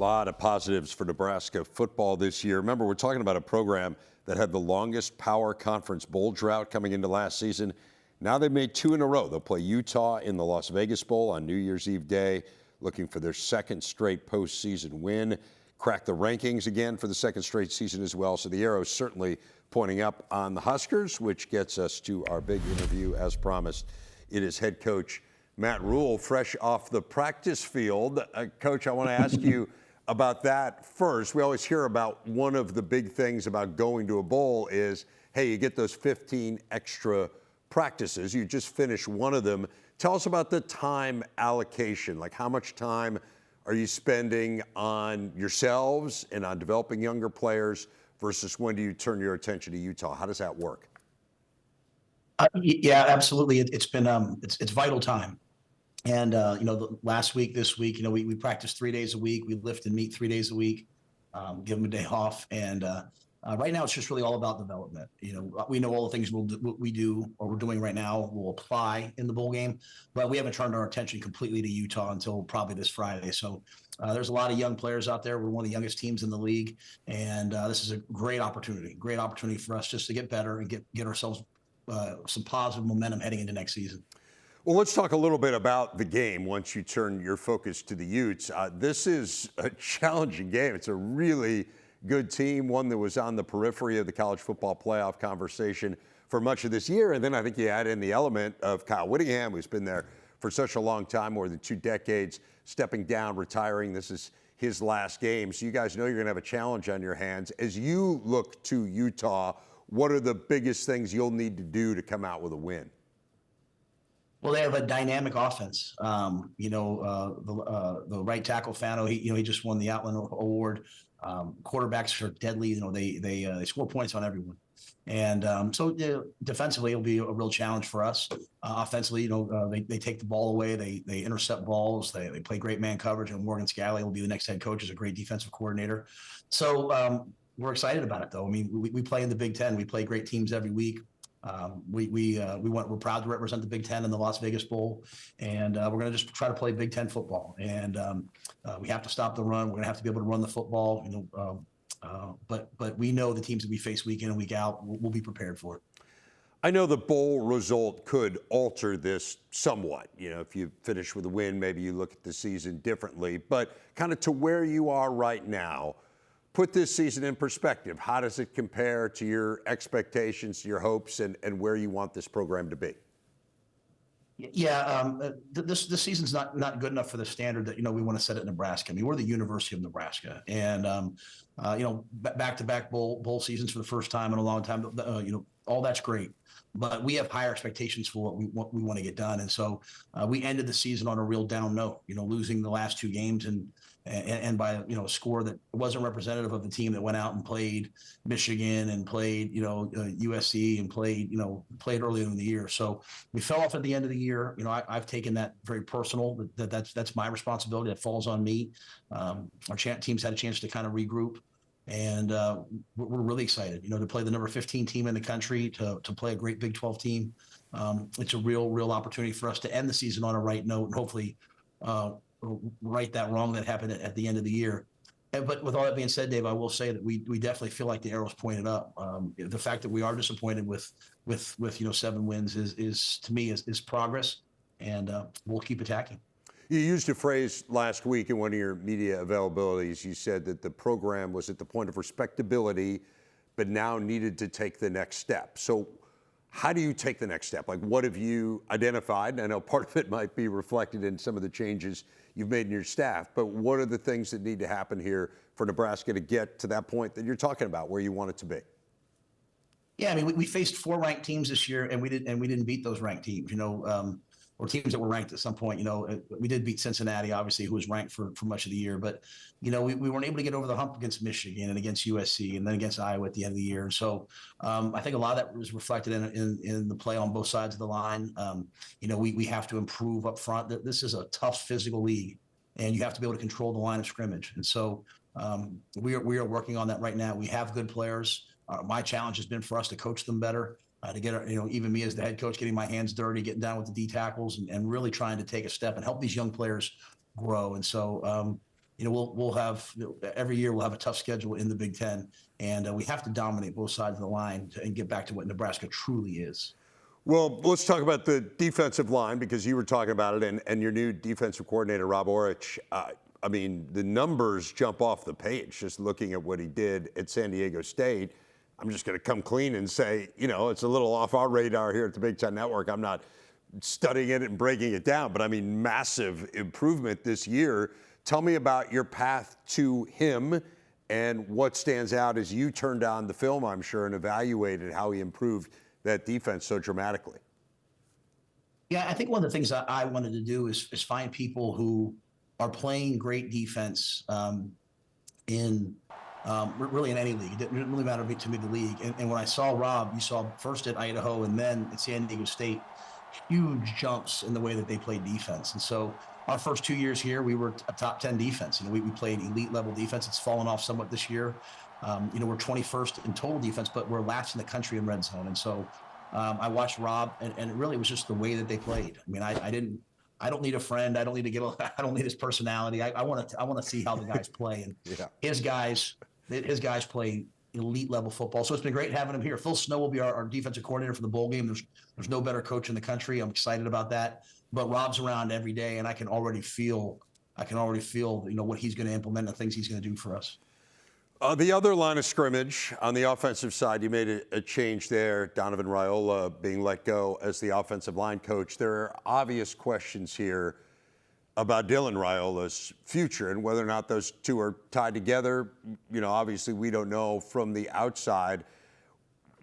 A lot of positives for Nebraska football this year. Remember, we're talking about a program that had the longest power conference bowl drought coming into last season. Now they've made 2 in a row. They'll play Utah in the Las Vegas Bowl on New Year's Eve day, looking for their second straight postseason win. Crack the rankings again for the second straight season as well. So the arrow is certainly pointing up on the Huskers, which gets us to our big interview as promised. It is head coach Matt Rhule, fresh off the practice field. Coach, I want to ask you about that first. We always hear about one of the big things about going to a bowl is, hey, you get those 15 extra practices. You just finished one of them. Tell us about the time allocation. Like, how much time are you spending on yourselves and on developing younger players versus when do you turn your attention to Utah? How does that work? Yeah, absolutely. It's been it's vital time. And last week, this week, we practice 3 days a week. We lift and meet 3 days a week. Give them a day off. And right now, it's just really all about development. We know all the things we do or we're doing right now will apply in the bowl game, but we haven't turned our attention completely to Utah until probably this Friday. So there's a lot of young players out there. We're one of the youngest teams in the league, and this is a great opportunity for us just to get better and get ourselves some positive momentum heading into next season. Well, let's talk a little bit about the game once you turn your focus to the Utes. This is a challenging game. It's a really good team, one that was on the periphery of the college football playoff conversation for much of this year. And then I think you add in the element of Kyle Whittingham, who's been there for such a long time, more than 2 decades, stepping down, retiring. This is his last game. So you guys know you're going to have a challenge on your hands. As you look to Utah, what are the biggest things you'll need to do to come out with a win? Well, they have a dynamic offense. The right tackle Fano, he just won the Outland Award. Quarterbacks are deadly. They score points on everyone, and defensively it'll be a real challenge for us. Offensively, they take the ball away, they intercept balls, they play great man coverage, and Morgan Scalley will be the next head coach as a great defensive coordinator. So we're excited about it, though. I mean, we play in the Big Ten. We play great teams every week. We're proud to represent the Big Ten in the Las Vegas Bowl, and we're going to just try to play Big Ten football. And we have to stop the run. We're going to have to be able to run the football. But we know the teams that we face week in and week out. We'll be prepared for it. I know the bowl result could alter this somewhat. If you finish with a win, maybe you look at the season differently. But kind of to where you are right now, put this season in perspective. How does it compare to your expectations, your hopes, and where you want this program to be? Yeah, this season's not good enough for the standard that we want to set at Nebraska. I mean, we're the University of Nebraska, and back-to-back bowl seasons for the first time in a long time. All that's great, but we have higher expectations for what we want to get done, and so we ended the season on a real down note. Losing the last 2 games and by a score that wasn't representative of the team that went out and played Michigan and played USC and played earlier in the year. So we fell off at the end of the year. I've taken that very personal. That's my responsibility. That falls on me. Our teams had a chance to kind of regroup, and we're really excited. To play the number 15 team in the country, to play a great Big 12 team. It's a real opportunity for us to end the season on a right note and hopefully right that wrong that happened at the end of the year. But with all that being said, Dave, I will say that we definitely feel like the arrow's pointed up. The fact that we are disappointed with 7 wins is to me is progress, and we'll keep attacking. You used a phrase last week in one of your media availabilities. You said that the program was at the point of respectability, but now needed to take the next step. So how do you take the next step? Like, what have you identified? I know part of it might be reflected in some of the changes you've made in your staff, but what are the things that need to happen here for Nebraska to get to that point that you're talking about, where you want it to be? Yeah, I mean, we faced 4 ranked teams this year, and we didn't beat those ranked teams. Or teams that were ranked at some point. We did beat Cincinnati, obviously, who was ranked for much of the year. But, we weren't able to get over the hump against Michigan and against USC and then against Iowa at the end of the year. And so I think a lot of that was reflected in the play on both sides of the line. We have to improve up front. This is a tough physical league, and you have to be able to control the line of scrimmage. And so we are working on that right now. We have good players. My challenge has been for us to coach them better. To get, even me as the head coach, getting my hands dirty, getting down with the D tackles, and really trying to take a step and help these young players grow. And so, we'll have every year we'll have a tough schedule in the Big Ten, and we have to dominate both sides of the line and get back to what Nebraska truly is. Well, let's talk about the defensive line because you were talking about it, and your new defensive coordinator, Rob Orich. I mean, the numbers jump off the page just looking at what he did at San Diego State. I'm just going to come clean and say, it's a little off our radar here at the Big Ten Network. I'm not studying it and breaking it down, but I mean, massive improvement this year. Tell me about your path to him and what stands out as you turned on the film, I'm sure, and evaluated how he improved that defense so dramatically. Yeah, I think one of the things that I wanted to do is find people who are playing great defense really in any league. It didn't really matter to me the league. And when I saw Rob, you saw first at Idaho and then at San Diego State, huge jumps in the way that they played defense. And so our first 2 years here, we were a top 10 defense. We played elite level defense. It's fallen off somewhat this year. We're 21st in total defense, but we're last in the country in red zone. And so I watched Rob, and it really was just the way that they played. I mean, I don't need a friend. I don't need I don't need his personality. I want to see how the guys play, and his guys play elite level football. So it's been great having him here. Phil Snow will be our defensive coordinator for the bowl game. There's no better coach in the country. I'm excited about that. But Rob's around every day, and I can already feel what he's going to implement and the things he's going to do for us. The other line of scrimmage on the offensive side, you made a change there. Donovan Rhule being let go as the offensive line coach. There are obvious questions here about Dylan Raiola's future and whether or not those two are tied together. Obviously we don't know from the outside.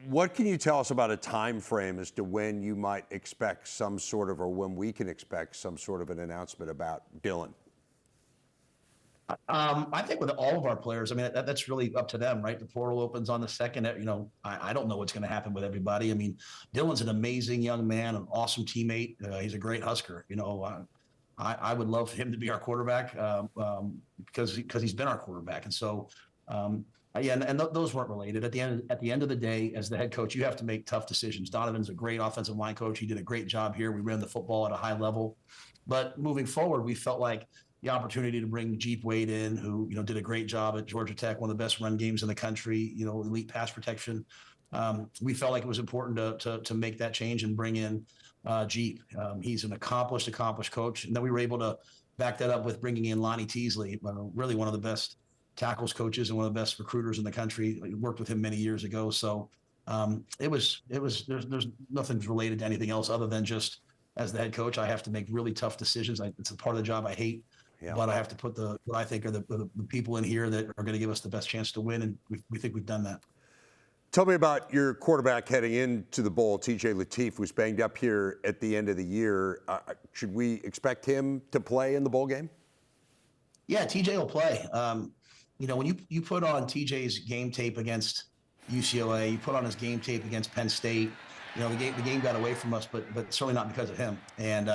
What can you tell us about a time frame as to when you might expect or when we can expect some sort of an announcement about Dylan? I think with all of our players, I mean, that's really up to them, right? The portal opens on the 2nd. I don't know what's going to happen with everybody. I mean, Dylan's an amazing young man, an awesome teammate. He's a great Husker. I would love him to be our quarterback because he's been our quarterback. And so, those weren't related. At the end of the day, as the head coach, you have to make tough decisions. Donovan's a great offensive line coach. He did a great job here. We ran the football at a high level. But moving forward, we felt like the opportunity to bring Jeep Wade in, who did a great job at Georgia Tech, one of the best run games in the country, elite pass protection. We felt like it was important to make that change and bring in Jeep. He's an accomplished coach, and then we were able to back that up with bringing in Lonnie Teasley, really one of the best tackles coaches and one of the best recruiters in the country. I worked with him many years ago, so there's nothing related to anything else other than just as the head coach, I have to make really tough decisions. It's a part of the job I hate. Yeah. But I have to put what I think are the people in here that are going to give us the best chance to win, and we think we've done that. Tell me about your quarterback heading into the bowl, TJ Lateef, who's banged up here at the end of the year. Should we expect him to play in the bowl game? Yeah, TJ will play. When you put on TJ's game tape against UCLA, you put on his game tape against Penn State, the game got away from us, but certainly not because of him. And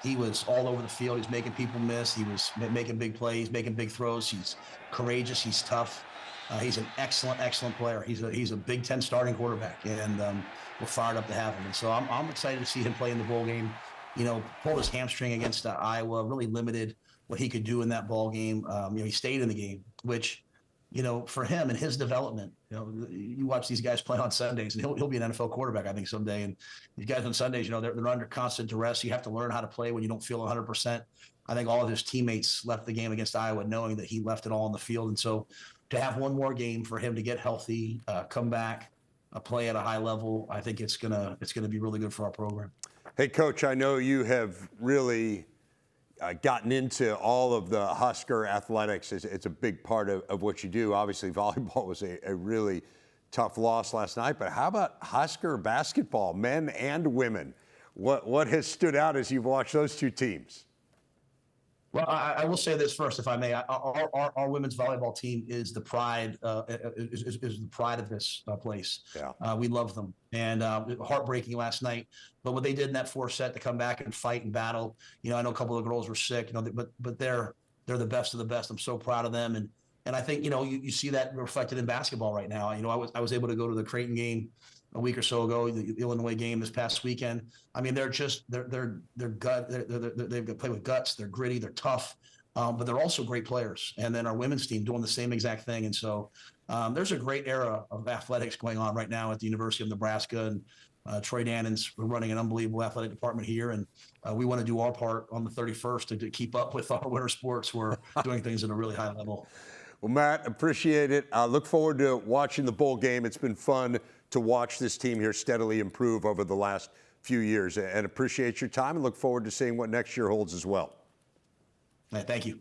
he was all over the field. He's making people miss. He was making big plays, making big throws. He's courageous. He's tough. He's an excellent player. He's a Big Ten starting quarterback, and we're fired up to have him. And so I'm excited to see him play in the bowl game. Pulled his hamstring against Iowa, really limited what he could do in that ball game. He stayed in the game, which, for him and his development, you watch these guys play on Sundays, and he'll be an NFL quarterback, I think, someday. And these guys on Sundays, they're under constant duress. You have to learn how to play when you don't feel 100%. I think all of his teammates left the game against Iowa knowing that he left it all on the field. And so to have one more game for him to get healthy, come back, play at a high level, I think it's gonna be really good for our program. Hey, Coach, I know you have really gotten into all of the Husker athletics. It's a big part of what you do. Obviously, volleyball was a really tough loss last night, but how about Husker basketball, men and women? What has stood out as you've watched those two teams? Well, I will say this first, if I may. Our women's volleyball team is the pride is the pride of this place. Yeah. We love them, and heartbreaking last night. But what they did in that 4th set to come back and fight and battle. I know a couple of the girls were sick. But they're the best of the best. I'm so proud of them, and I think you see that reflected in basketball right now. I was able to go to the Creighton game a week or so ago, the Illinois game this past weekend. I mean, they're gut. They play with guts. They're gritty. They're tough. but they're also great players. And then our women's team doing the same exact thing. And so there's a great era of athletics going on right now at the University of Nebraska. And Troy Dannon's running an unbelievable athletic department here. And we want to do our part on the 31st to keep up with our winter sports. We're doing things at a really high level. Well, Matt, appreciate it. I look forward to watching the bowl game. It's been fun to watch this team here steadily improve over the last few years, and appreciate your time and look forward to seeing what next year holds as well. Thank you.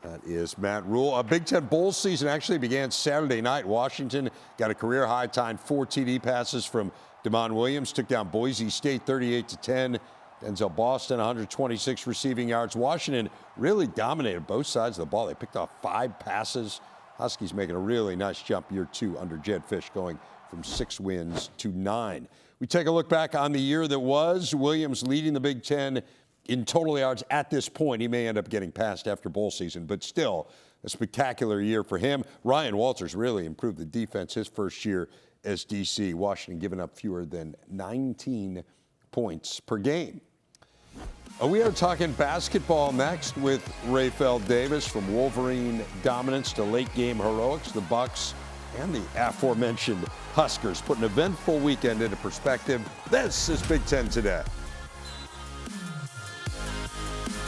That is Matt Rhule. A Big Ten bowl season actually began Saturday night. Washington got a career high, tying 4 TD passes from Damon Williams, took down Boise State 38-10. Denzel Boston, 126 receiving yards. Washington really dominated both sides of the ball. They picked off 5 passes. Huskies making a really nice jump year 2 under Jed Fish, going from 6 wins to 9. We take a look back on the year that was. Williams leading the Big Ten in total yards at this point. He may end up getting passed after bowl season, but still a spectacular year for him. Ryan Walters really improved the defense his first year as DC. Washington giving up fewer than 19 points per game. We are talking basketball next with Rayfeld Davis. From Wolverine dominance to late game heroics, the Bucks and the aforementioned Huskers put an eventful weekend into perspective. This is Big Ten Today.